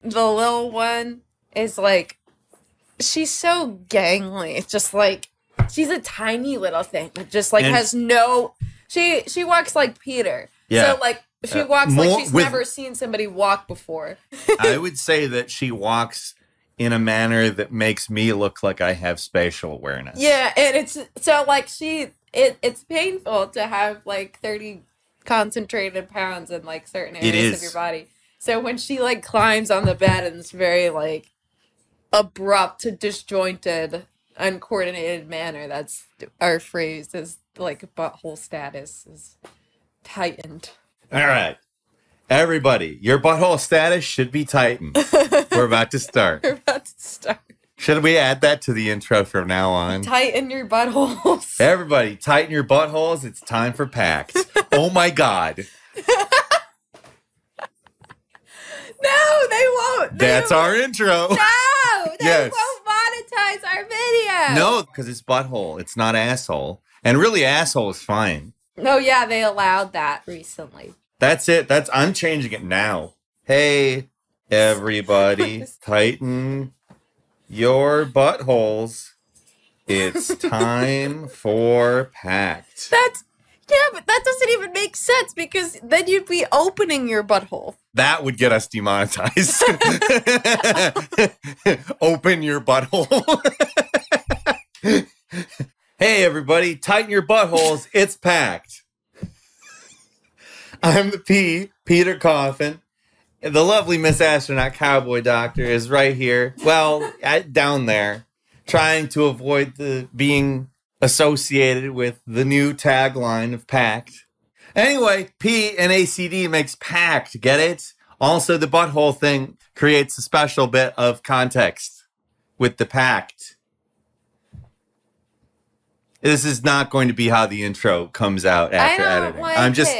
the little one is like, she's so gangly. It's just like, she's a tiny little thing that just like has no, she walks like Peter. Yeah. So like, she walks like she's never seen somebody walk before. I would say that she walks in a manner that makes me look like I have spatial awareness. Yeah, and it's so like it's painful to have like 30 concentrated pounds in like certain areas of your body. So when she like climbs on the bed in this very like abrupt, disjointed, uncoordinated manner, that's our phrase is like butthole status is tightened. All right. Everybody, your butthole status should be tightened. We're about to start. We're about to start. Should we add that to the intro from now on? Tighten your buttholes. Everybody, tighten your buttholes. It's time for Pact. Oh my God. No, they won't. That's our intro. No, they won't monetize our video. No, because it's butthole. It's not asshole. And really, asshole is fine. Oh, yeah, they allowed that recently. That's it. I'm changing it now. Hey, everybody, tighten your buttholes. It's time for Pact. But that doesn't even make sense because then you'd be opening your butthole. That would get us demonetized. Open your butthole. Hey, everybody, tighten your buttholes. It's Pact. I'm the Peter Coffin. The lovely Miss Astronaut Cowboy Doctor is right here. Well, down there, trying to avoid being associated with the new tagline of Pact. Anyway, P and ACD makes Pact, get it? Also, the butthole thing creates a special bit of context with the Pact. This is not going to be how the intro comes out after editing. I'm just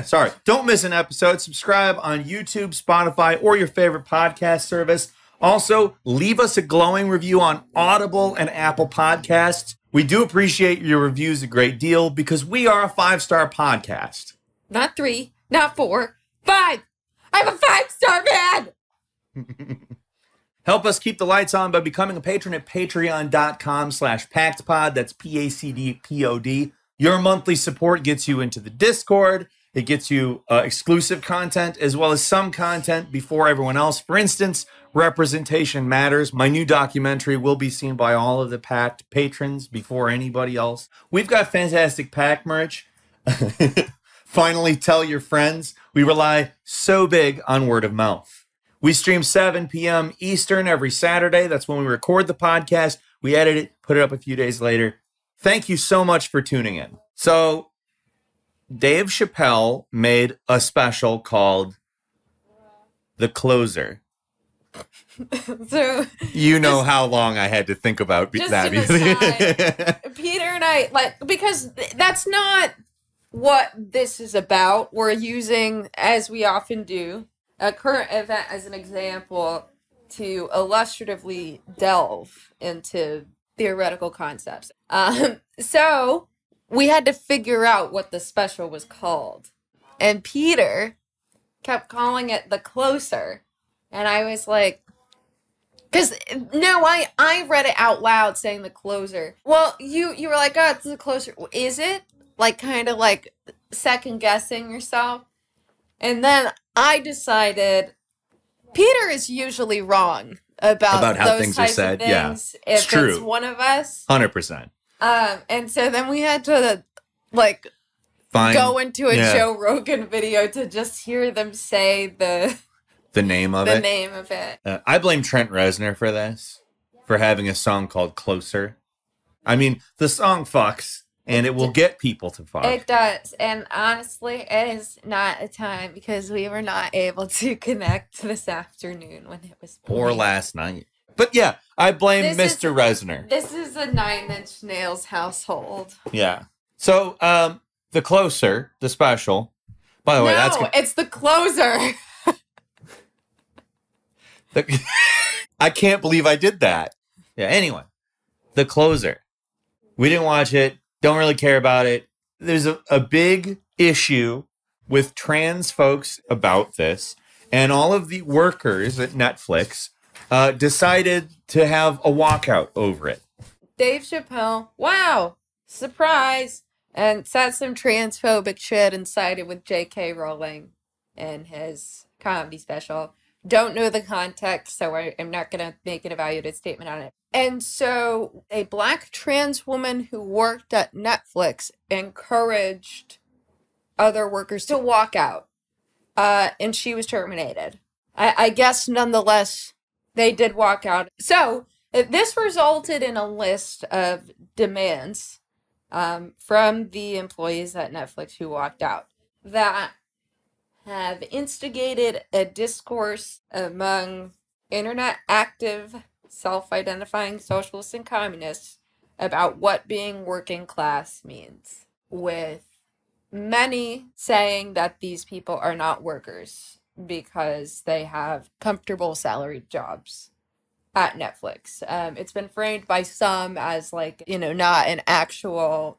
sorry. Don't miss an episode. Subscribe on YouTube, Spotify, or your favorite podcast service. Also, leave us a glowing review on Audible and Apple Podcasts. We do appreciate your reviews a great deal because we are a 5-star podcast. Not 3, not 4, 5. I'm a 5-star man. Help us keep the lights on by becoming a patron at patreon.com/PactPod. That's PACDPOD. Your monthly support gets you into the Discord. It gets you exclusive content as well as some content before everyone else. For instance, Representation Matters. My new documentary will be seen by all of the Pact patrons before anybody else. We've got fantastic Pact merch. Finally, tell your friends. We rely so big on word of mouth. We stream 7 p.m. Eastern every Saturday. That's when we record the podcast. We edit it, put it up a few days later. Thank you so much for tuning in. So, Dave Chappelle made a special called The Closer. So you know how long I had to think about that. Peter and I, because that's not what this is about. We're using, as we often do, a current event as an example to illustratively delve into theoretical concepts. So we had to figure out what the special was called. And Peter kept calling it The Closer. And I was like, I read it out loud saying The Closer. Well, you were like, oh, it's The Closer. Is it? Like, kind of like second guessing yourself. And then I decided Peter is usually wrong about how those things are said. If it's true. It's one of us. 100%. And so then we had to go into a Joe Rogan video to just hear them say the name of it. I blame Trent Reznor for this, for having a song called Closer. I mean, the song fucks. And it will get people to fuck. It does. And honestly, it is not a time because we were not able to connect this afternoon when it was playing. Or last night. But yeah, I blame Mr. Reznor. This is a 9 Inch Nails household. Yeah. So, The Closer, the special. By the way, it's The Closer. I can't believe I did that. Yeah, anyway. The Closer. We didn't watch it. Don't really care about it. There's a big issue with trans folks about this. And all of the workers at Netflix decided to have a walkout over it. Dave Chappelle, wow, surprise, and said some transphobic shit and sided with J.K. Rowling in his comedy special. Don't know the context, so I'm not going to make an evaluated statement on it. And so a black trans woman who worked at Netflix encouraged other workers to walk out, and she was terminated. I guess nonetheless, they did walk out. So this resulted in a list of demands from the employees at Netflix who walked out that have instigated a discourse among internet active, self-identifying socialists and communists about what being working class means, with many saying that these people are not workers because they have comfortable salaried jobs at Netflix. It's been framed by some as like, not an actual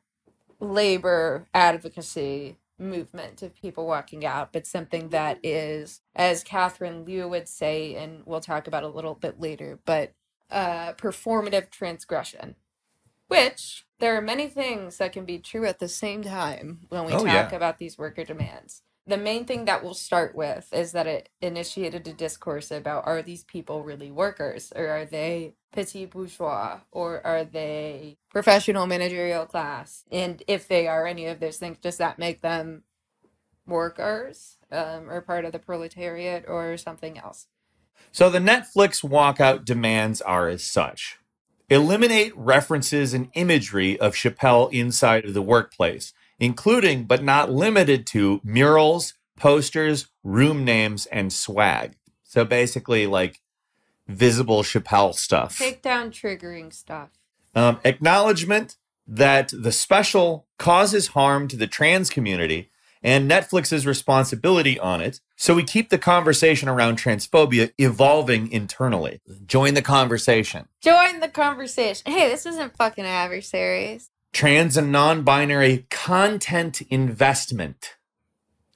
labor advocacy movement of people walking out, but something that is, as Catherine Liu would say, and we'll talk about a little bit later, but performative transgression, which there are many things that can be true at the same time when we talk about these worker demands. The main thing that we'll start with is that it initiated a discourse about, are these people really workers, or are they petit bourgeois, or are they professional managerial class? And if they are any of those things, does that make them workers, or part of the proletariat, or something else? So the Netflix walkout demands are as such. Eliminate references and imagery of Chappelle inside of the workplace, including but not limited to murals, posters, room names, and swag. So basically like visible Chappelle stuff. Take down triggering stuff. Acknowledgement that the special causes harm to the trans community and Netflix's responsibility on it. So we keep the conversation around transphobia evolving internally. Join the conversation. Join the conversation. Hey, this isn't fucking adversaries. Trans and non-binary content investment.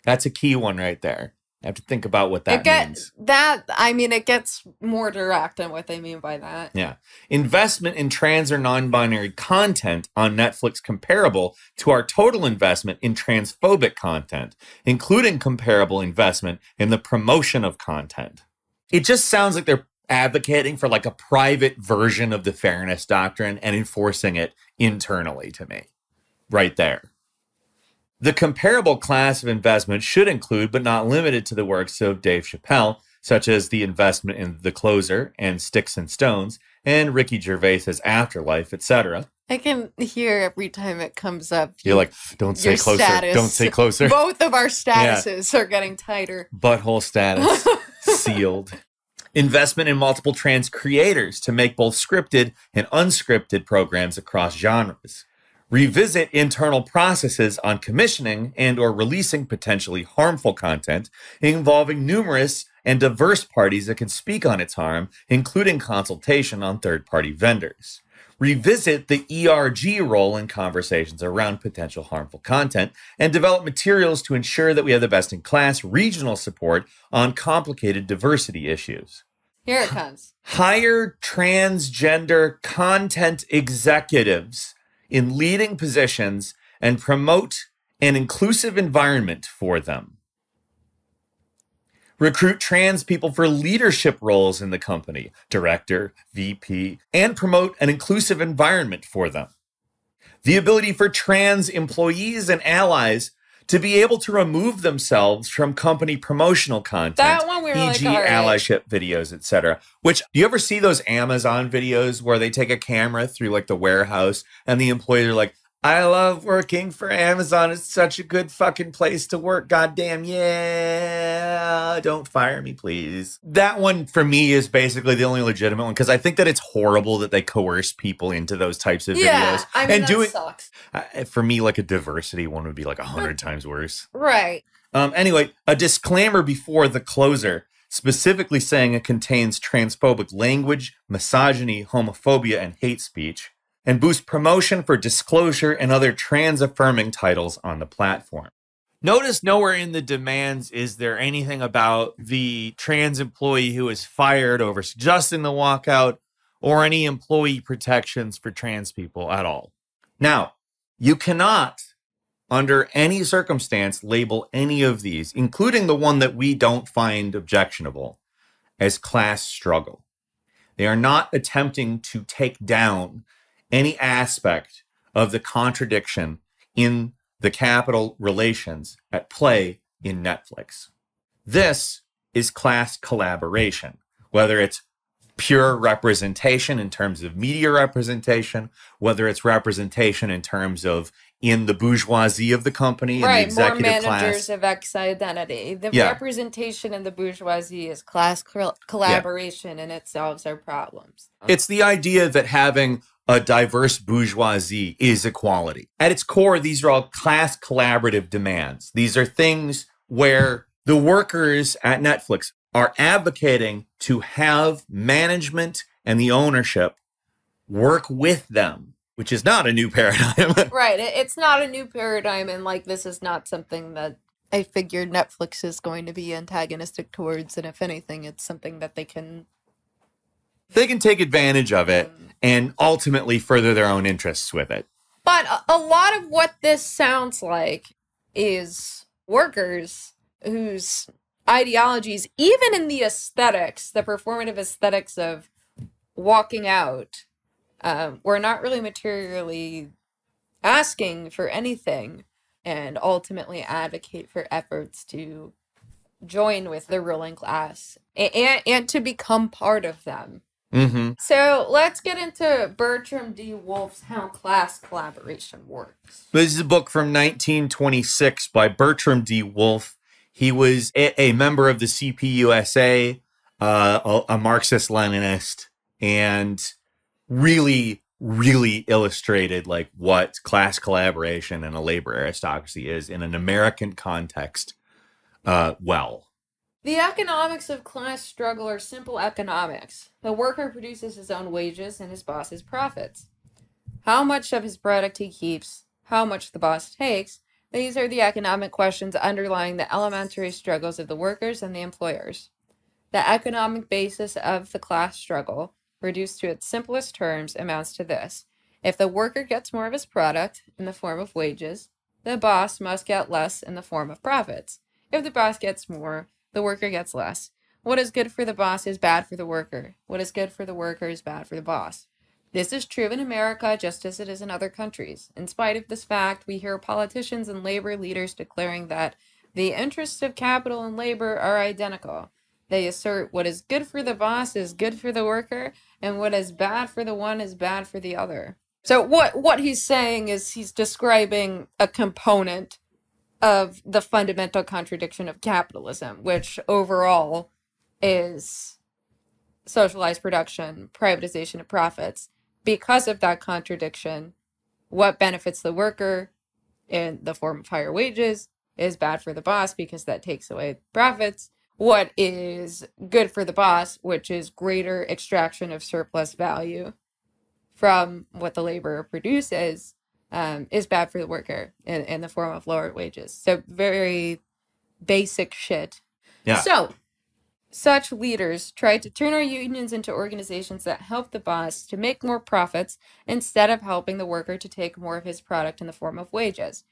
That's a key one right there. I have to think about what that means. It gets more direct than what they mean by that. Yeah. Investment in trans or non-binary content on Netflix comparable to our total investment in transphobic content, including comparable investment in the promotion of content. It just sounds like they're advocating for like a private version of the fairness doctrine and enforcing it internally to me. Right there. The comparable class of investment should include, but not limited to, the works of Dave Chappelle, such as the investment in The Closer and Sticks and Stones, and Ricky Gervais's Afterlife, etc. I can hear every time it comes up. You're like, don't say closer. Status. Don't say closer. Both of our statuses are getting tighter. Butthole status. Sealed. Investment in multiple trans creators to make both scripted and unscripted programs across genres. Revisit internal processes on commissioning and or releasing potentially harmful content involving numerous and diverse parties that can speak on its harm, including consultation on third-party vendors. Revisit the ERG role in conversations around potential harmful content and develop materials to ensure that we have the best-in-class regional support on complicated diversity issues. Here it comes. Hire transgender content executives in leading positions and promote an inclusive environment for them. Recruit trans people for leadership roles in the company, director, VP, and promote an inclusive environment for them. The ability for trans employees and allies to be able to remove themselves from company promotional content, that one we were e.g. like, all right. allyship videos, etc. Which, do you ever see those Amazon videos where they take a camera through like the warehouse and the employees are like, I love working for Amazon. It's such a good fucking place to work. Goddamn, yeah. Don't fire me, please. That one for me is basically the only legitimate one because I think that it's horrible that they coerce people into those types of videos. Yeah, I mean, that sucks. For me, like a diversity one would be like 100 times worse. Right. Anyway, a disclaimer before The Closer, specifically saying it contains transphobic language, misogyny, homophobia, and hate speech, and boost promotion for disclosure and other trans-affirming titles on the platform. Notice nowhere in the demands is there anything about the trans employee who is fired over suggesting the walkout or any employee protections for trans people at all. Now, you cannot, under any circumstance, label any of these, including the one that we don't find objectionable, as class struggle. They are not attempting to take down any aspect of the contradiction in the capital relations at play in Netflix. This is class collaboration, whether it's pure representation in terms of media representation, whether it's representation in terms of in the bourgeoisie of the company and the executive more managers class. of X identity. The representation in the bourgeoisie is class collaboration, and it solves our problems. It's the idea that having a diverse bourgeoisie is equality. At its core, these are all class collaborative demands. These are things where the workers at Netflix are advocating to have management and the ownership work with them, which is not a new paradigm. Right. It's not a new paradigm, and like this is not something that I figured Netflix is going to be antagonistic towards, and if anything, it's something that they can take advantage of it and ultimately further their own interests with it. But a lot of what this sounds like is workers whose ideologies, even in the aesthetics, the performative aesthetics of walking out, were not really materially asking for anything and ultimately advocate for efforts to join with the ruling class and to become part of them. Mm-hmm. So let's get into Bertram Dewolfe's How Class Collaboration Works. This is a book from 1926 by Bertram Dewolfe. He was a member of the CPUSA, a Marxist-Leninist, and really, really illustrated like what class collaboration and a labor aristocracy is in an American context well. The economics of class struggle are simple economics. The worker produces his own wages and his boss's profits. How much of his product he keeps, how much the boss takes, these are the economic questions underlying the elementary struggles of the workers and the employers. The economic basis of the class struggle, reduced to its simplest terms, amounts to this. If the worker gets more of his product in the form of wages, the boss must get less in the form of profits. If the boss gets more, the worker gets less. What is good for the boss is bad for the worker. What is good for the worker is bad for the boss. This is true in America just as it is in other countries. In spite of this fact, we hear politicians and labor leaders declaring that the interests of capital and labor are identical. They assert what is good for the boss is good for the worker, and what is bad for the one is bad for the other. So what he's saying is he's describing a component of the fundamental contradiction of capitalism, which overall is socialized production, privatization of profits. Because of that contradiction, what benefits the worker in the form of higher wages is bad for the boss because that takes away profits. What is good for the boss, which is greater extraction of surplus value from what the laborer produces, is bad for the worker in the form of lower wages. So very basic shit. Yeah. So such leaders try to turn our unions into organizations that help the boss to make more profits instead of helping the worker to take more of his product in the form of wages.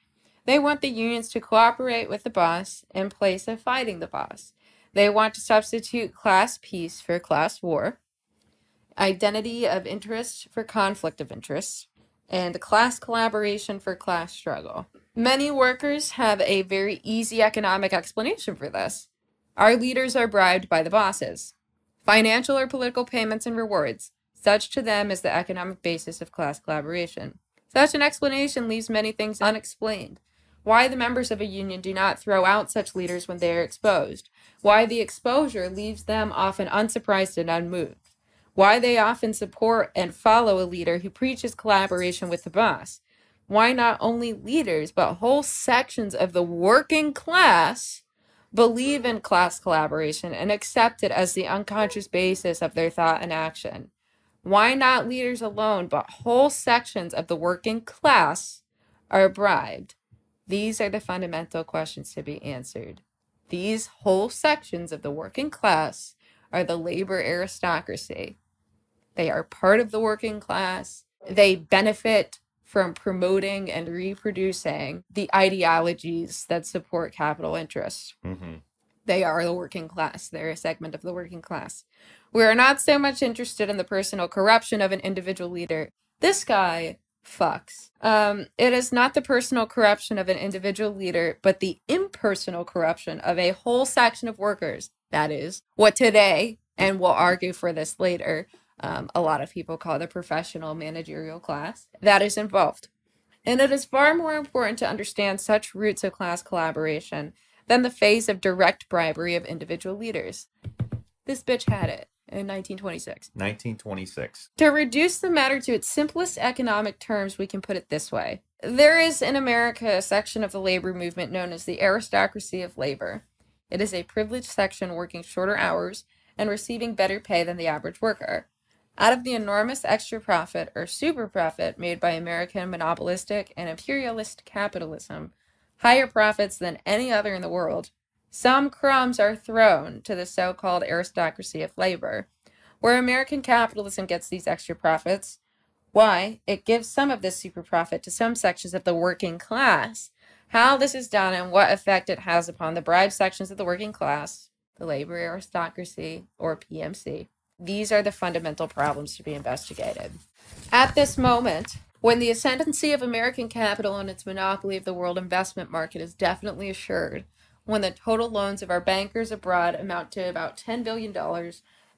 They want the unions to cooperate with the boss in place of fighting the boss. They want to substitute class peace for class war, identity of interest for conflict of interest, and class collaboration for class struggle. Many workers have a very easy economic explanation for this. Our leaders are bribed by the bosses. Financial or political payments and rewards. Such to them is the economic basis of class collaboration. Such an explanation leaves many things unexplained. Why the members of a union do not throw out such leaders when they are exposed. Why the exposure leaves them often unsurprised and unmoved. Why they often support and follow a leader who preaches collaboration with the boss. Why not only leaders, but whole sections of the working class believe in class collaboration and accept it as the unconscious basis of their thought and action. Why not leaders alone, but whole sections of the working class are bribed? These are the fundamental questions to be answered. These whole sections of the working class are the labor aristocracy. They are part of the working class. They benefit from promoting and reproducing the ideologies that support capital interests. Mm-hmm. They are the working class. They're a segment of the working class. We are not so much interested in the personal corruption of an individual leader. This guy fucks. It is not the personal corruption of an individual leader, but the impersonal corruption of a whole section of workers. That is what today, and we'll argue for this later, a lot of people call the professional managerial class, that is involved. And it is far more important to understand such roots of class collaboration than the phase of direct bribery of individual leaders. This bitch had it in 1926. 1926. To reduce the matter to its simplest economic terms, we can put it this way. There is in America a section of the labor movement known as the Aristocracy of Labor. It is a privileged section working shorter hours and receiving better pay than the average worker. Out of the enormous extra profit or super profit made by American monopolistic and imperialist capitalism, higher profits than any other in the world, some crumbs are thrown to the so-called aristocracy of labor. Where American capitalism gets these extra profits, why, it gives some of this super profit to some sections of the working class. How this is done and what effect it has upon the bribed sections of the working class, the labor aristocracy, or PMC. These are the fundamental problems to be investigated. At this moment, when the ascendancy of American capital and its monopoly of the world investment market is definitely assured, when the total loans of our bankers abroad amount to about $10 billion,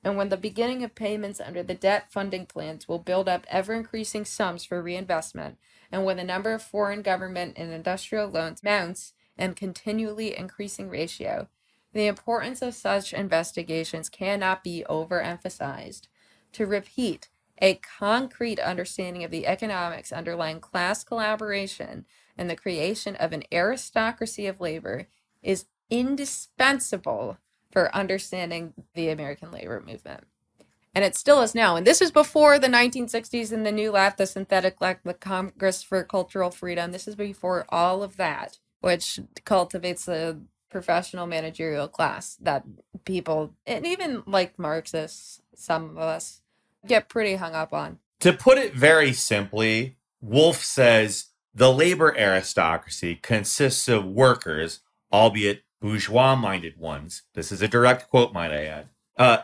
and when the beginning of payments under the debt funding plans will build up ever-increasing sums for reinvestment, and when the number of foreign government and industrial loans mounts in continually increasing ratio, the importance of such investigations cannot be overemphasized. To repeat, a concrete understanding of the economics underlying class collaboration and the creation of an aristocracy of labor is indispensable for understanding the American labor movement. And it still is now. And this is before the 1960s and the New Left, the Synthetic Left, the Congress for Cultural Freedom. This is before all of that, which cultivates the professional managerial class that people, and even like Marxists, some of us, get pretty hung up on. To put it very simply, Wolf says the labor aristocracy consists of workers, albeit bourgeois-minded ones. This is a direct quote, might I add.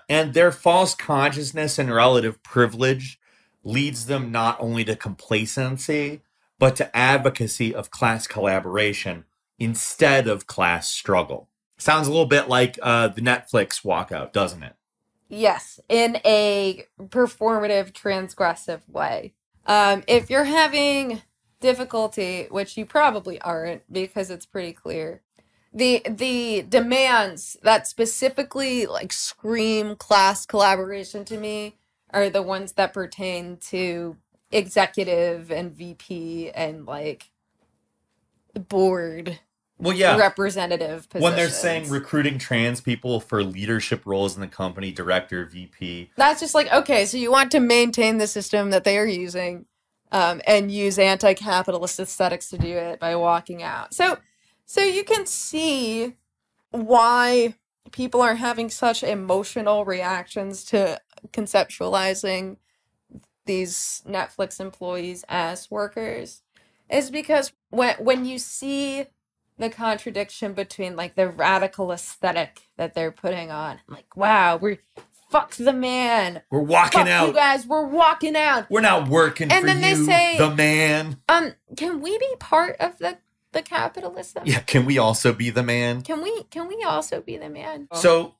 And their false consciousness and relative privilege leads them not only to complacency, but to advocacy of class collaboration instead of class struggle. Sounds a little bit like the Netflix Walkout, doesn't it? Yes, in a performative, transgressive way. If you're having difficulty, which you probably aren't because it's pretty clear, the demands that specifically like scream class collaboration to me are the ones that pertain to executive and VP and like board representative positions. When they're saying recruiting trans people for leadership roles in the company, director, VP. That's just like, okay, so you want to maintain the system that they are using and use anti-capitalist aesthetics to do it by walking out. So you can see why people are having such emotional reactions to conceptualizing these Netflix employees as workers. Is because when you see the contradiction between like the radical aesthetic that they're putting on, like, wow, fuck the man. We're walking out. You guys, we're walking out. We're not working and for then you, they say, the man. Can we be part of the capitalism? Yeah, can we also be the man? Can we also be the man? So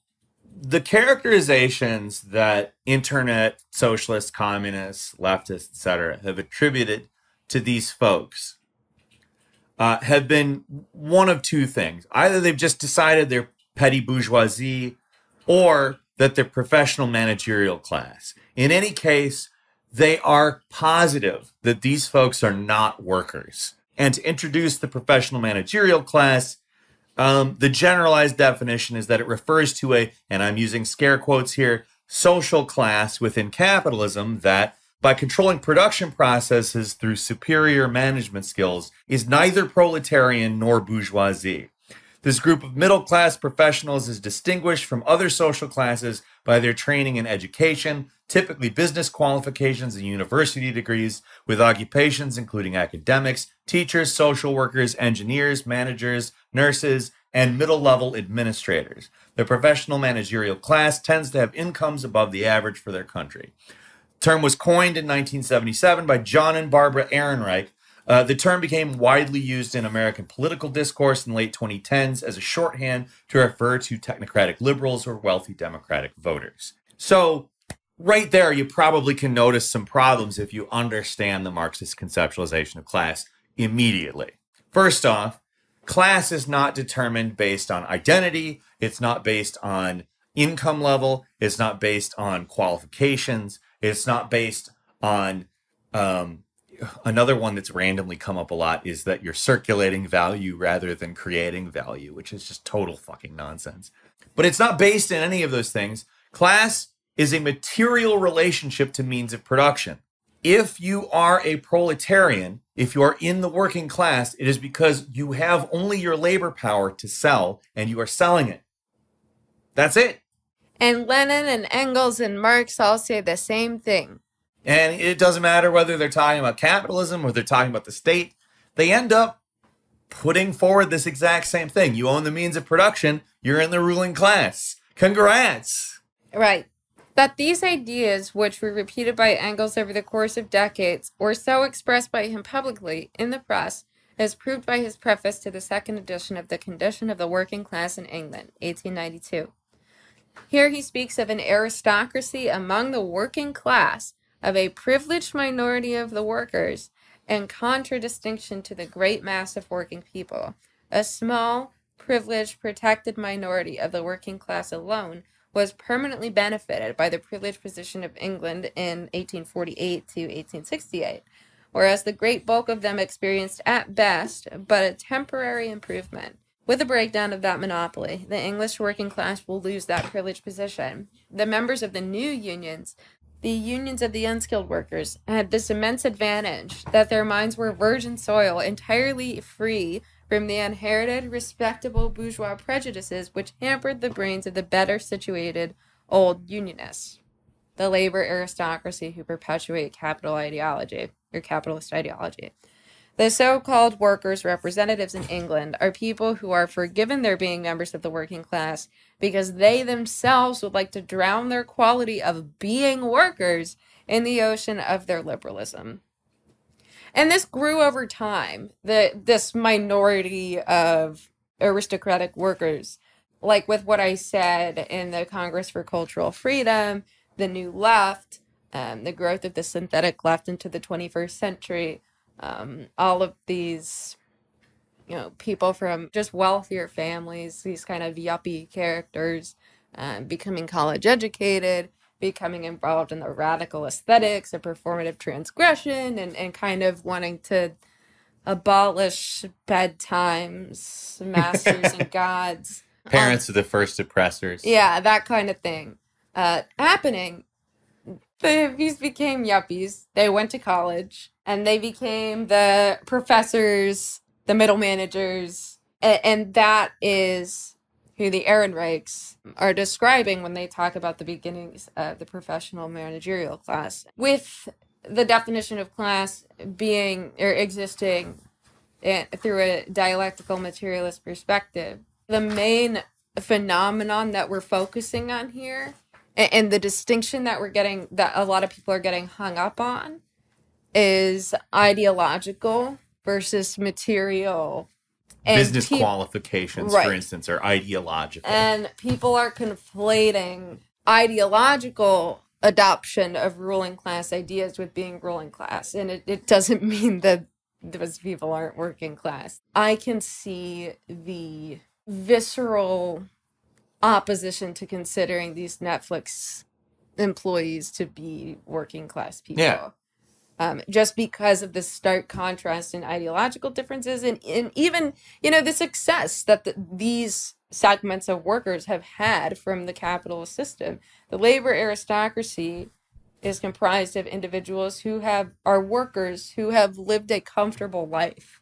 the characterizations that internet socialists, communists, leftists, etc., have attributed to these folks have been one of two things. Either they've just decided they're petty bourgeoisie or that they're professional managerial class. In any case, they are positive that these folks are not workers. And to introduce the professional managerial class, the generalized definition is that it refers to and I'm using scare quotes here, social class within capitalism that by controlling production processes through superior management skills is neither proletarian nor bourgeoisie. This group of middle-class professionals is distinguished from other social classes by their training and education, typically business qualifications and university degrees, with occupations including academics, teachers, social workers, engineers, managers, nurses, and middle-level administrators. The professional managerial class tends to have incomes above the average for their country. The term was coined in 1977 by John and Barbara Ehrenreich. The term became widely used in American political discourse in the late 2010s as a shorthand to refer to technocratic liberals or wealthy Democratic voters. So right there, you probably can notice some problems if you understand the Marxist conceptualization of class immediately. First off, class is not determined based on identity. It's not based on income level. It's not based on qualifications. It's not based on another one that's randomly come up a lot is that you're circulating value rather than creating value, which is just total fucking nonsense. But it's not based in any of those things. Class is a material relationship to means of production. If you are a proletarian, if you are in the working class, it is because you have only your labor power to sell and you are selling it. That's it. And Lenin and Engels and Marx all say the same thing. And it doesn't matter whether they're talking about capitalism or they're talking about the state. They end up putting forward this exact same thing. You own the means of production. You're in the ruling class. Congrats. Right. That these ideas, which were repeated by Engels over the course of decades, were so expressed by him publicly in the press, is proved by his preface to the second edition of The Condition of the Working Class in England, 1892. Here he speaks of an aristocracy among the working class, of a privileged minority of the workers, in contradistinction to the great mass of working people. A small, privileged, protected minority of the working class alone was permanently benefited by the privileged position of England in 1848 to 1868, whereas the great bulk of them experienced at best but a temporary improvement. With the breakdown of that monopoly, the English working class will lose that privileged position. The members of the new unions, the unions of the unskilled workers, had this immense advantage that their minds were virgin soil, entirely free from the inherited, respectable bourgeois prejudices which hampered the brains of the better situated old unionists, the labor aristocracy who perpetuate capitalist ideology. The so-called workers' representatives in England are people who are forgiven their being members of the working class because they themselves would like to drown their quality of being workers in the ocean of their liberalism. And this grew over time, this minority of aristocratic workers, like with what I said in the Congress for Cultural Freedom, the New Left, the growth of the synthetic left into the 21st century, all of these, people from just wealthier families, these kind of yuppie characters, becoming college educated, becoming involved in the radical aesthetics of performative transgression, and kind of wanting to abolish bedtimes, masters and gods. Parents of the first oppressors. Yeah, that kind of thing. Happening. The hippies became yuppies. They went to college, and they became the professors, the middle managers, and that is who the Ehrenreichs are describing when they talk about the beginnings of the professional managerial class. With the definition of class being or existing through a dialectical materialist perspective, the main phenomenon that we're focusing on here and the distinction that that a lot of people are getting hung up on is ideological versus material. And business qualifications, right, for instance, are ideological. And people are conflating ideological adoption of ruling class ideas with being ruling class. And it doesn't mean that those people aren't working class. I can see the visceral opposition to considering these Netflix employees to be working class people. Yeah. Just because of the stark contrast in ideological differences and even, the success that these segments of workers have had from the capitalist system. The labor aristocracy is comprised of individuals who are workers who have lived a comfortable life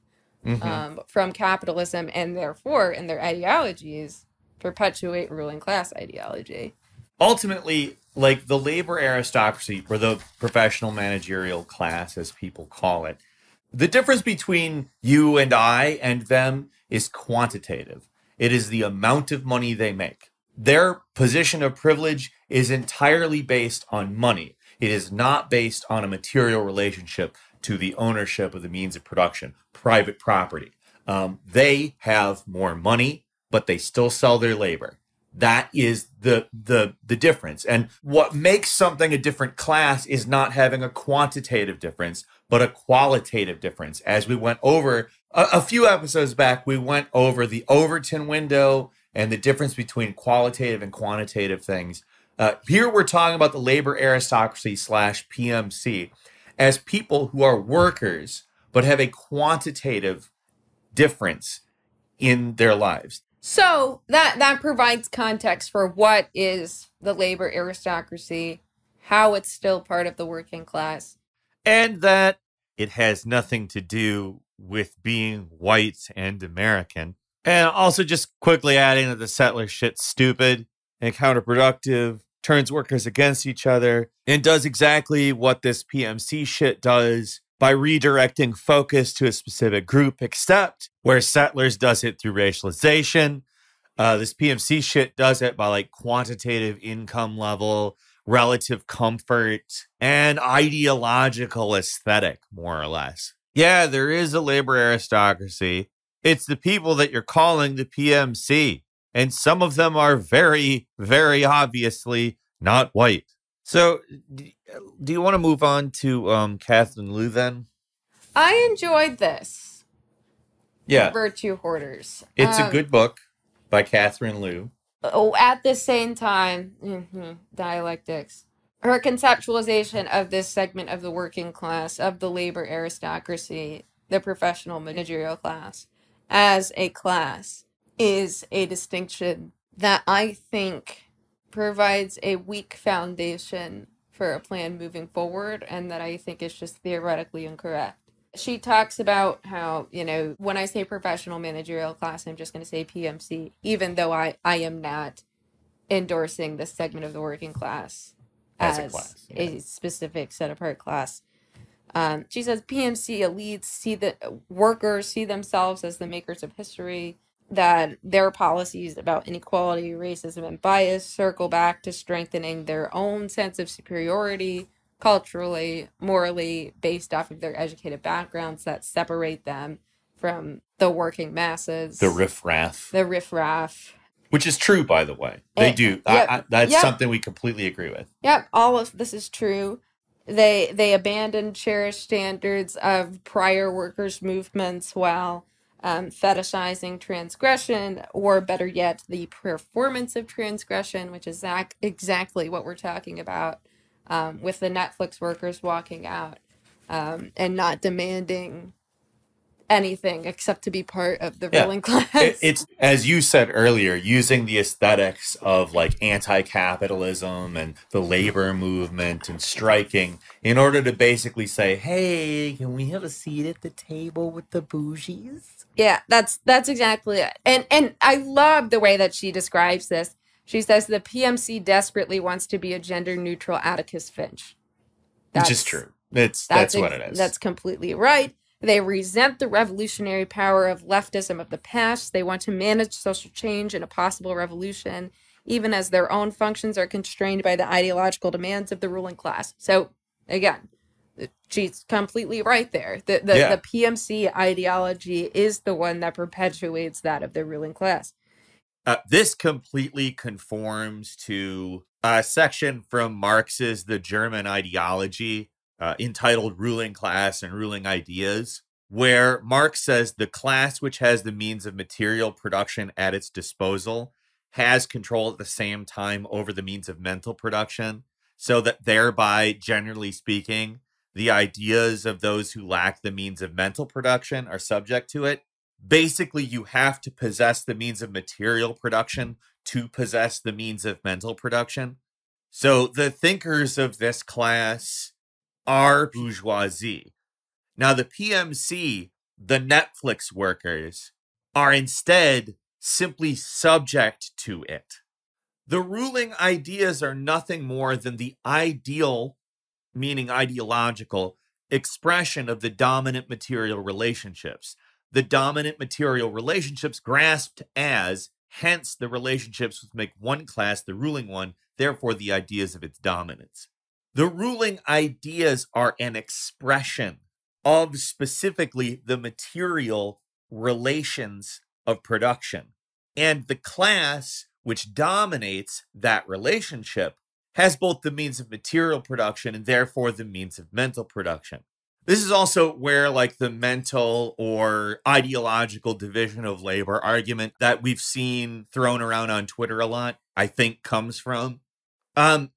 from capitalism, and therefore, in their ideologies, perpetuate ruling class ideology. Ultimately, like the labor aristocracy, or the professional managerial class, as people call it, the difference between you and I and them is quantitative. It is the amount of money they make. Their position of privilege is entirely based on money. It is not based on a material relationship to the ownership of the means of production, private property. They have more money, but they still sell their labor. That is the difference. And what makes something a different class is not having a quantitative difference, but a qualitative difference. As we went over a few episodes back, we went over the Overton window and the difference between qualitative and quantitative things. Here we're talking about the labor aristocracy / PMC as people who are workers, but have a quantitative difference in their lives. So that provides context for what is the labor aristocracy, how it's still part of the working class. And that it has nothing to do with being white and American. And also just quickly adding that the settler shit's stupid and counterproductive, turns workers against each other, and does exactly what this PMC shit does by redirecting focus to a specific group, except where settlers does it through racialization. This PMC shit does it by like quantitative income level, relative comfort, and ideological aesthetic, more or less. Yeah, there is a labor aristocracy. It's the people that you're calling the PMC. And some of them are very, very obviously not white. So, do you want to move on to Catherine Liu then? I enjoyed this. Yeah. Virtue Hoarders. It's a good book by Catherine Liu. At the same time, dialectics. Her conceptualization of this segment of the working class, of the labor aristocracy, the professional managerial class, as a class, is a distinction that I think provides a weak foundation for a plan moving forward, and that I think is just theoretically incorrect. She talks about how, when I say professional managerial class, I'm just going to say PMC, even though I am not endorsing this segment of the working class as a class, a specific set apart class. She says PMC elites see the workers see themselves as the makers of history, that their policies about inequality, racism, and bias circle back to strengthening their own sense of superiority, culturally, morally, based off of their educated backgrounds that separate them from the working masses. The riffraff. The riffraff. Which is true, by the way. They do. Yep, that's something we completely agree with. Yep, all of this is true. They abandon cherished standards of prior workers' movements while fetishizing transgression, or better yet, the performance of transgression, which is exactly what we're talking about with the Netflix workers walking out and not demanding anything except to be part of the ruling class. It's, as you said earlier, using the aesthetics of like anti-capitalism and the labor movement and striking in order to basically say, hey, can we have a seat at the table with the bougies? Yeah, that's exactly it. And I love the way that she describes this. She says the PMC desperately wants to be a gender-neutral Atticus Finch. Which is true. That's what it is. That's completely right. They resent the revolutionary power of leftism of the past. They want to manage social change and a possible revolution, even as their own functions are constrained by the ideological demands of the ruling class. So, again, she's completely right there. The PMC ideology is the one that perpetuates that of the ruling class. This completely conforms to a section from Marx's The German Ideology, entitled Ruling Class and Ruling Ideas, where Marx says the class which has the means of material production at its disposal has control at the same time over the means of mental production, so that thereby, generally speaking, the ideas of those who lack the means of mental production are subject to it. Basically, you have to possess the means of material production to possess the means of mental production. So the thinkers of this class are bourgeoisie. Now, the PMC, the Netflix workers, are instead simply subject to it. The ruling ideas are nothing more than the ideal, meaning ideological, expression of the dominant material relationships. The dominant material relationships grasped as, hence the relationships which make one class the ruling one, therefore the ideas of its dominance. The ruling ideas are an expression of specifically the material relations of production. And the class which dominates that relationship has both the means of material production and therefore the means of mental production. This is also where like the mental or ideological division of labor argument that we've seen thrown around on Twitter a lot, I think comes from.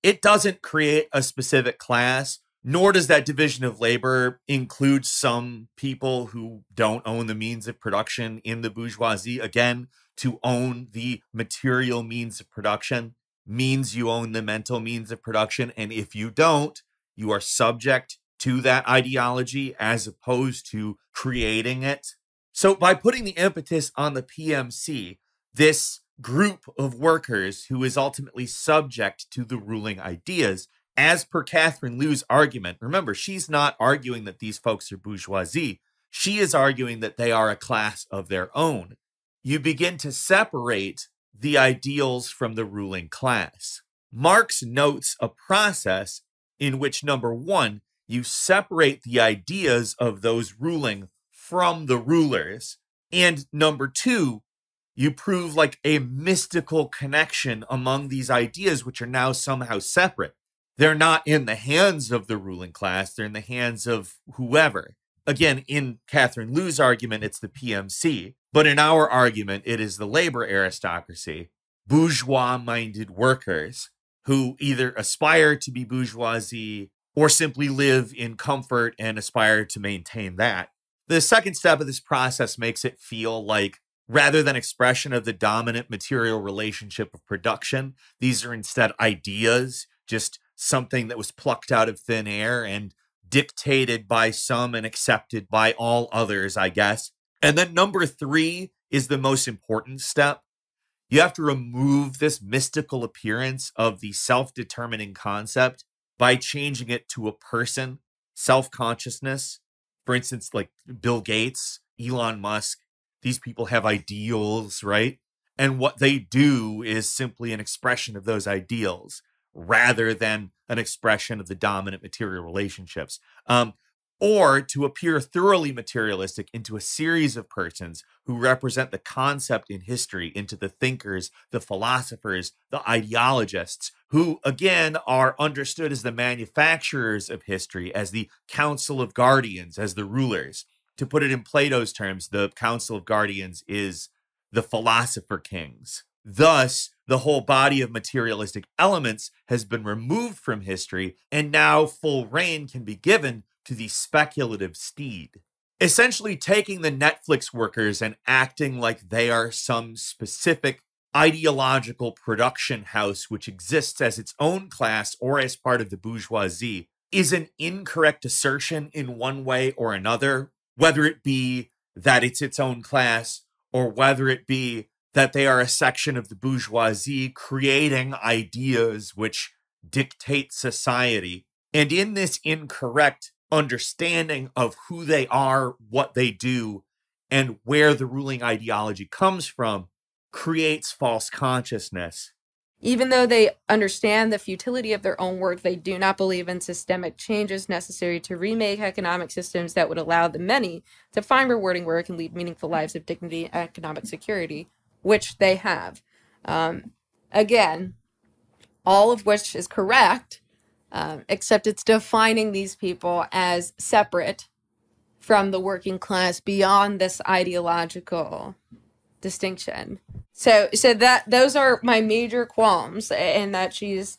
It doesn't create a specific class, nor does that division of labor include some people who don't own the means of production in the bourgeoisie. Again, to own the material means of production means you own the mental means of production. And if you don't, you are subject to that ideology as opposed to creating it. So by putting the impetus on the PMC, this group of workers who is ultimately subject to the ruling ideas, as per Catherine Liu's argument, remember, she's not arguing that these folks are bourgeoisie. She is arguing that they are a class of their own. You begin to separate the ideals from the ruling class. Marx notes a process in which, number one, you separate the ideas of those ruling from the rulers, and number two, you prove like a mystical connection among these ideas, which are now somehow separate. They're not in the hands of the ruling class, they're in the hands of whoever. Again, in Catherine Liu's argument, it's the PMC, but in our argument, it is the labor aristocracy, bourgeois-minded workers who either aspire to be bourgeoisie or simply live in comfort and aspire to maintain that. The second step of this process makes it feel like, rather than expression of the dominant material relationship of production, these are instead ideas, just something that was plucked out of thin air and dictated by some and accepted by all others, I guess. And then number three is the most important step. You have to remove this mystical appearance of the self-determining concept by changing it to a person, self-consciousness. For instance, like Bill Gates, Elon Musk, these people have ideals, right? And what they do is simply an expression of those ideals rather than an expression of the dominant material relationships. Or to appear thoroughly materialistic into a series of persons who represent the concept in history, into the thinkers, the philosophers, the ideologists, who again are understood as the manufacturers of history, as the council of guardians, as the rulers. To put it in Plato's terms, the council of guardians is the philosopher kings. Thus, the whole body of materialistic elements has been removed from history, and now full reign can be given to the speculative steed. Essentially taking the Netflix workers and acting like they are some specific ideological production house which exists as its own class or as part of the bourgeoisie is an incorrect assertion in one way or another, whether it be that it's its own class or whether it be that they are a section of the bourgeoisie creating ideas which dictate society. And in this incorrect understanding of who they are, what they do, and where the ruling ideology comes from, creates false consciousness. Even though they understand the futility of their own work, they do not believe in systemic changes necessary to remake economic systems that would allow the many to find rewarding work and lead meaningful lives of dignity and economic security, which they have. Again, all of which is correct, except it's defining these people as separate from the working class beyond this ideological distinction. So that those are my major qualms, and that she's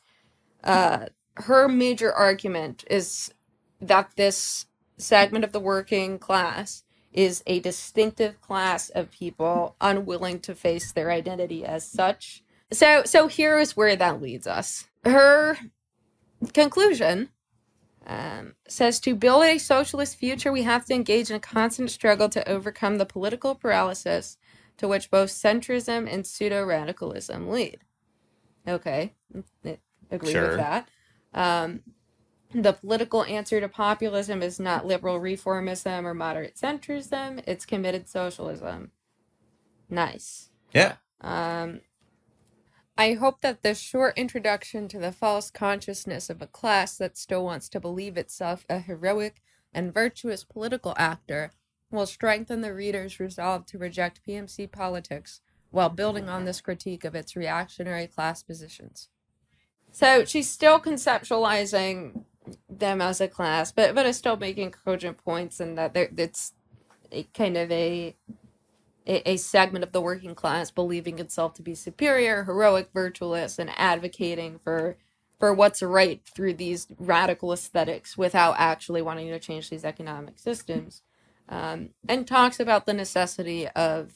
her major argument is that this segment of the working class is a distinctive class of people unwilling to face their identity as such, So here is where that leads us. Her conclusion says, to build a socialist future, we have to engage in a constant struggle to overcome the political paralysis to which both centrism and pseudo-radicalism lead. Okay, agree with that. The political answer to populism is not liberal reformism or moderate centrism, it's committed socialism. Nice. Yeah. I hope that this short introduction to the false consciousness of a class that still wants to believe itself a heroic and virtuous political actor will strengthen the reader's resolve to reject PMC politics while building on this critique of its reactionary class positions. So she's still conceptualizing them as a class, but is still making cogent points, and that it's a kind of a segment of the working class believing itself to be superior, heroic, virtuous, and advocating for what's right through these radical aesthetics without actually wanting to change these economic systems, and talks about the necessity of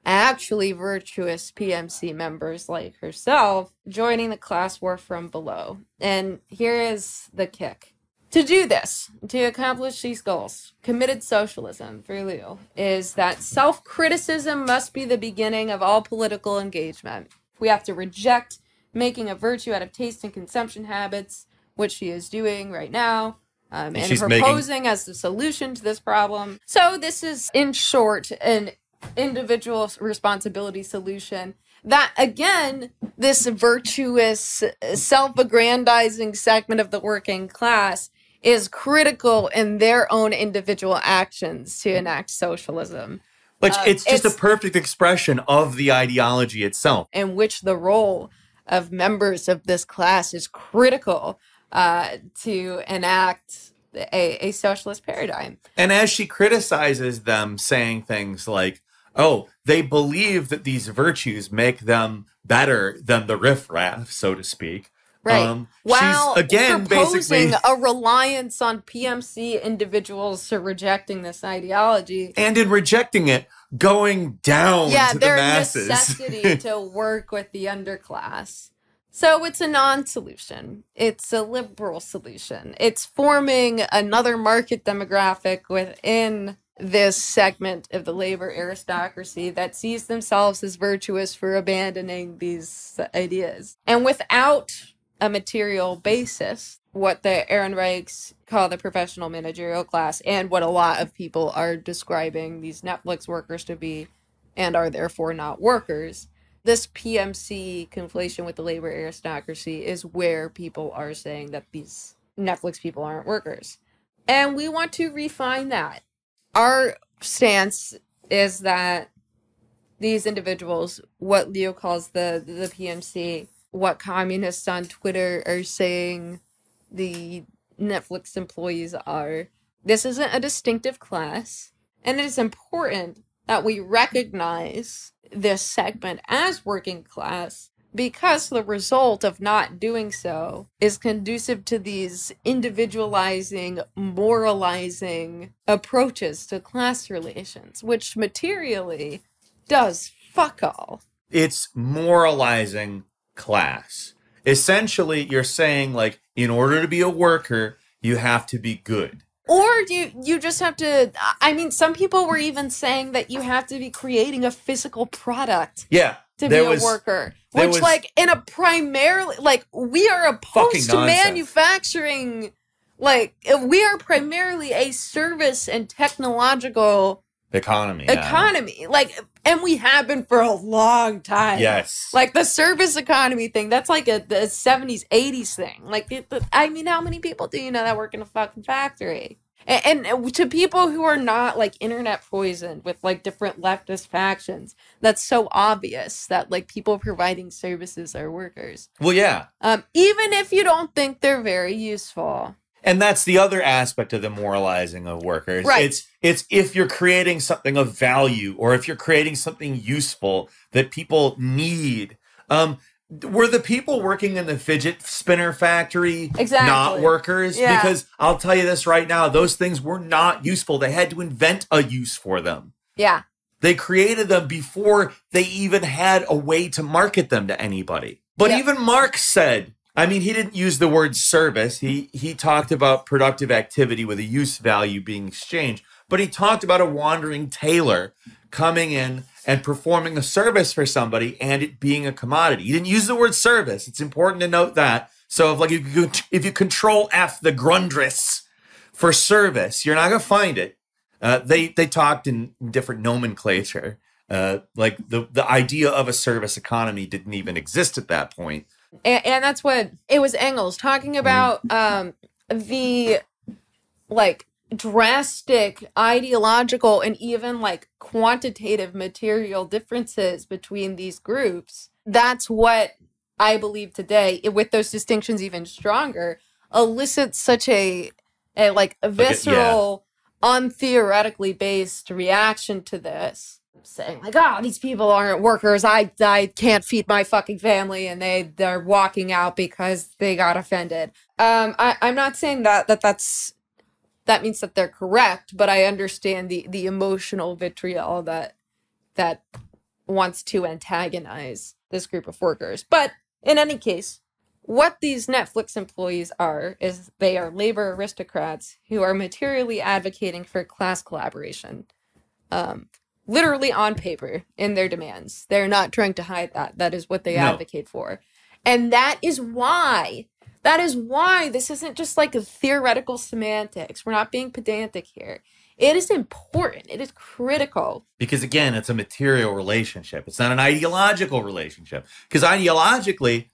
actually virtuous PMC members like herself joining the class war from below. And here is the kick. To do this, to accomplish these goals, committed socialism, for Liu, is that self-criticism must be the beginning of all political engagement. We have to reject making a virtue out of taste and consumption habits, which she is doing right now, and proposing as the solution to this problem. So this is, in short, an individual responsibility solution that, again, this virtuous, self-aggrandizing segment of the working class is critical in their own individual actions to enact socialism. Which it's just a perfect expression of the ideology itself. In which the role of members of this class is critical to enact a socialist paradigm. And as she criticizes them, saying things like, oh, they believe that these virtues make them better than the riffraff, so to speak. Right. While she's, again, proposing basically a reliance on PMC individuals to rejecting this ideology. And in rejecting it, going down to the masses. Their necessity to work with the underclass. So it's a non-solution. It's a liberal solution. It's forming another market demographic within this segment of the labor aristocracy that sees themselves as virtuous for abandoning these ideas. And without a material basis, what the Ehrenreichs call the professional managerial class, and what a lot of people are describing these Netflix workers to be, and are therefore not workers, this PMC conflation with the labor aristocracy is where people are saying that these Netflix people aren't workers. And we want to refine that. Our stance is that these individuals, what Leo calls the PMC, what communists on Twitter are saying the Netflix employees are, this isn't a distinctive class, and it is important that we recognize this segment as working class, because the result of not doing so is conducive to these individualizing, moralizing approaches to class relations, which materially does fuck all. It's moralizing class. Essentially, you're saying, like, in order to be a worker, you have to be good. Or you just have to, I mean, some people were even saying that you have to be creating a physical product. Yeah. To be a worker. Which, like, in a primarily, like, we are opposed to manufacturing, like, we are primarily a service and technological economy. Like, and we have been for a long time. Yes. Like, the service economy thing, that's like the 70s, 80s thing. Like, I mean, how many people do you know that work in a fucking factory? And to people who are not, like, internet poisoned with, like, different leftist factions, that's so obvious that, like, people providing services are workers. Well, yeah. Even if you don't think they're very useful. And that's the other aspect of the moralizing of workers. Right. It's if you're creating something of value, or if you're creating something useful that people need. Were the people working in the fidget spinner factory not workers? Yeah. Because I'll tell you this right now, those things were not useful. They had to invent a use for them. Yeah. They created them before they even had a way to market them to anybody. But even Marx said, I mean, he didn't use the word service. He talked about productive activity with a use value being exchanged. But he talked about a wandering tailor coming in and performing a service for somebody and it being a commodity. He didn't use the word service. It's important to note that. So if you control F the grundrisse for service, you're not going to find it. They talked in different nomenclature. Like the idea of a service economy didn't even exist at that point. And that's what it was Engels talking about, the like drastic ideological and even like quantitative material differences between these groups. That's what I believe today, with those distinctions even stronger, elicits such a visceral, untheoretically based reaction to this, saying like, oh, these people aren't workers. I can't feed my fucking family, and they're walking out because they got offended. I'm not saying that means that they're correct, but I understand the emotional vitriol that wants to antagonize this group of workers. But in any case, what these Netflix employees are is they are labor aristocrats who are materially advocating for class collaboration, literally on paper in their demands. They're not trying to hide that. That is what they advocate for. And that is why this isn't just like a theoretical semantics. We're not being pedantic here. It is important. It is critical. Because again, it's a material relationship. It's not an ideological relationship. Because ideologically,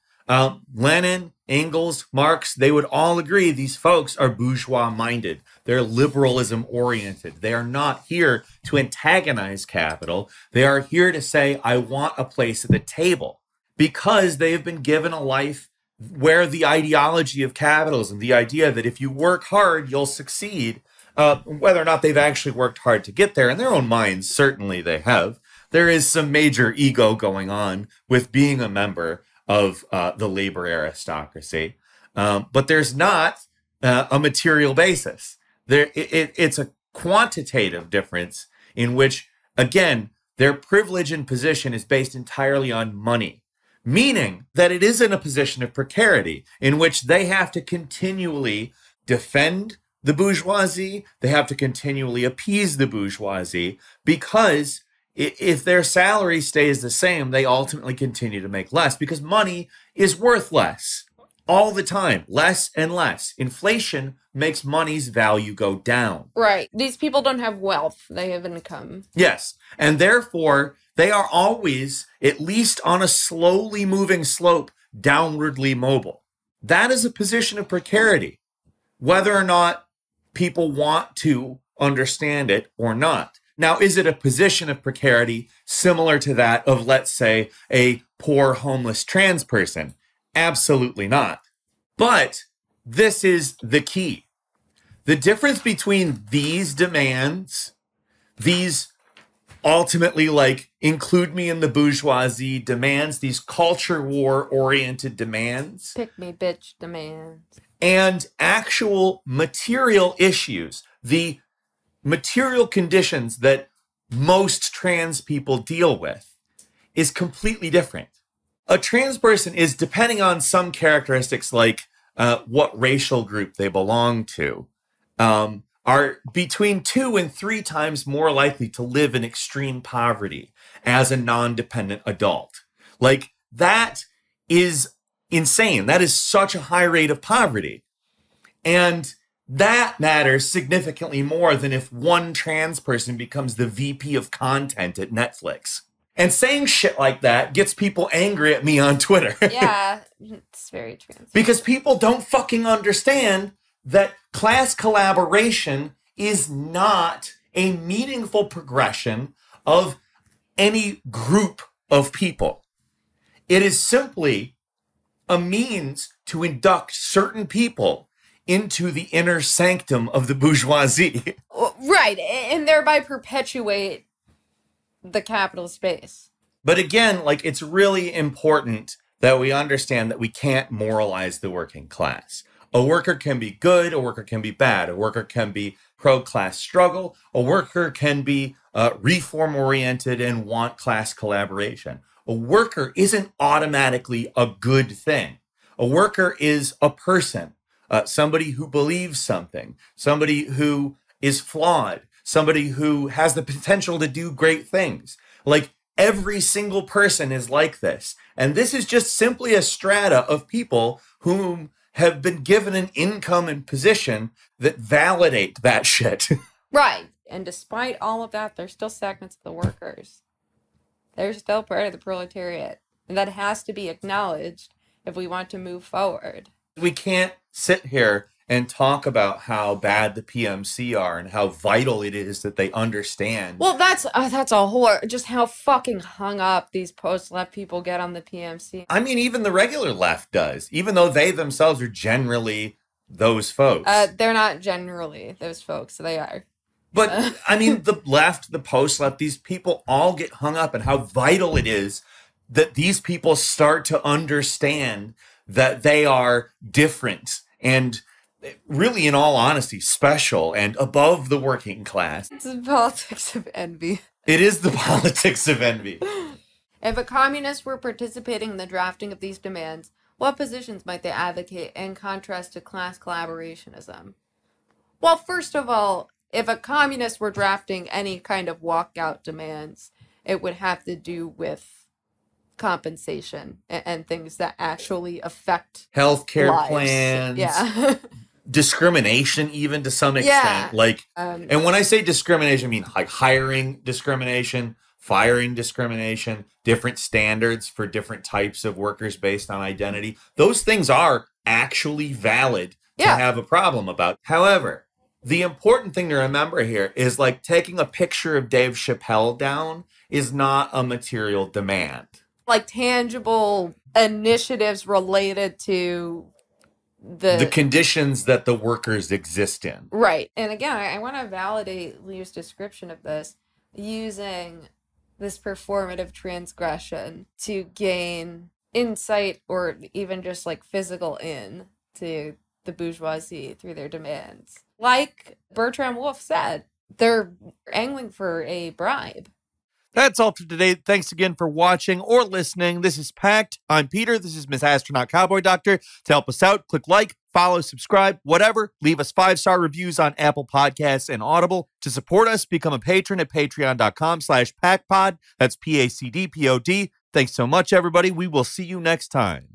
Lenin, Engels, Marx, they would all agree these folks are bourgeois-minded. They're liberalism-oriented. They are not here to antagonize capital. They are here to say, I want a place at the table. Because they have been given a life where the ideology of capitalism, the idea that if you work hard, you'll succeed, whether or not they've actually worked hard to get there, in their own minds, certainly they have. There is some major ego going on with being a member of the labor aristocracy, but there's not a material basis. It's a quantitative difference in which, again, their privilege and position is based entirely on money, meaning that it is in a position of precarity in which they have to continually defend the bourgeoisie, they have to continually appease the bourgeoisie, because if their salary stays the same, they ultimately continue to make less because money is worth less all the time, less and less. Inflation makes money's value go down. Right. These people don't have wealth. They have income. Yes. And therefore, they are always, at least on a slowly moving slope, downwardly mobile. That is a position of precarity, whether or not people want to understand it or not. Now, is it a position of precarity similar to that of, let's say, a poor homeless trans person? Absolutely not. But this is the key. The difference between these demands, these ultimately like include me in the bourgeoisie demands, these culture war oriented demands, pick me bitch demands, and actual material issues, the material conditions that most trans people deal with, is completely different. A trans person is, depending on some characteristics like what racial group they belong to, are between 2 and 3 times more likely to live in extreme poverty as a non-dependent adult. Like, that is insane. That is such a high rate of poverty. And that matters significantly more than if one trans person becomes the VP of content at Netflix. And saying shit like that gets people angry at me on Twitter. Yeah, it's very trans. Because people don't fucking understand that class collaboration is not a meaningful progression of any group of people. It is simply a means to induct certain people into the inner sanctum of the bourgeoisie. Right, and thereby perpetuate the capital space. But again, like, it's really important that we understand that we can't moralize the working class. A worker can be good, a worker can be bad, a worker can be pro-class struggle, a worker can be reform-oriented and want class collaboration. A worker isn't automatically a good thing. A worker is a person, somebody who believes something, somebody who is flawed, somebody who has the potential to do great things. Like, every single person is like this. And this is just simply a strata of people whom have been given an income and position that validate that shit. Right. And despite all of that, they're still segments of the workers. They're still part of the proletariat. And that has to be acknowledged if we want to move forward. We can't sit here and talk about how bad the PMC are and how vital it is that they understand. Well, that's a whole, just how fucking hung up these post-left people get on the PMC. I mean, even the regular left does, even though they themselves are generally those folks. They're not generally those folks, they are. But, I mean, the left, the post-left, these people all get hung up on how vital it is that these people start to understand that they are different and really, in all honesty, special and above the working class. It's the politics of envy. It is the politics of envy. If a communist were participating in the drafting of these demands, what positions might they advocate in contrast to class collaborationism? Well, first of all, if a communist were drafting any kind of walkout demands, it would have to do with compensation and things that actually affect healthcare plans. Yeah. Discrimination, even to some extent. Yeah. And when I say discrimination, I mean like hiring discrimination, firing discrimination, different standards for different types of workers based on identity. Those things are actually valid to have a problem about. However, the important thing to remember here is like taking a picture of Dave Chappelle down is not a material demand. Like tangible initiatives related to the conditions that the workers exist in. Right. And again, I want to validate Leo's description of this using this performative transgression to gain insight or even just like physical in to the bourgeoisie through their demands. Like Bertram Wolfe said, they're angling for a bribe. That's all for today. Thanks again for watching or listening. This is Pact. I'm Peter. This is Miss Astronaut Cowboy Doctor. To help us out, click like, follow, subscribe, whatever. Leave us 5-star reviews on Apple Podcasts and Audible. To support us, become a patron at patreon.com/PactPod. That's PACDPOD. Thanks so much, everybody. We will see you next time.